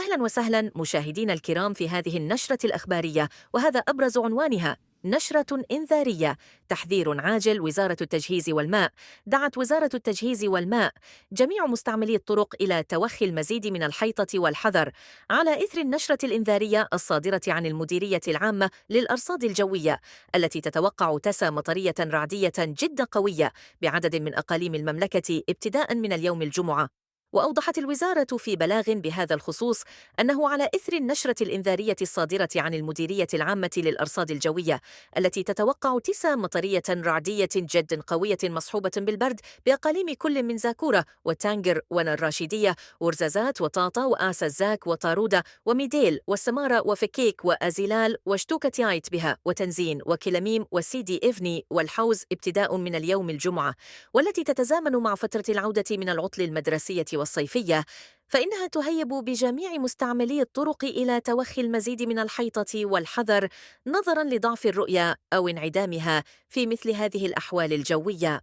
أهلا وسهلا مشاهدينا الكرام في هذه النشرة الأخبارية، وهذا أبرز عنوانها: نشرة إنذارية، تحذير عاجل. وزارة التجهيز والماء دعت وزارة التجهيز والماء جميع مستعملي الطرق إلى توخي المزيد من الحيطة والحذر على إثر النشرة الإنذارية الصادرة عن المديرية العامة للأرصاد الجوية، التي تتوقع تسى مطرية رعدية جدا قوية بعدد من أقاليم المملكة ابتداء من اليوم الجمعة. وأوضحت الوزارة في بلاغ بهذا الخصوص أنه على إثر النشرة الإنذارية الصادرة عن المديرية العامة للأرصاد الجوية، التي تتوقع تسى مطرية رعدية جد قوية مصحوبة بالبرد بأقاليم كل من زاكورة وتانجر ونراشيدية ورزازات وطاطا وآس الزاك وطارودة وميديل والسمارة وفكيك وأزيلال وشتوكة عيت بها وتنزين وكلميم وسيدي إفني والحوز ابتداء من اليوم الجمعة، والتي تتزامن مع فترة العودة من العطل المدرسية والصيفية، فإنها تهيب بجميع مستعملي الطرق إلى توخي المزيد من الحيطة والحذر نظراً لضعف الرؤية أو انعدامها في مثل هذه الأحوال الجوية.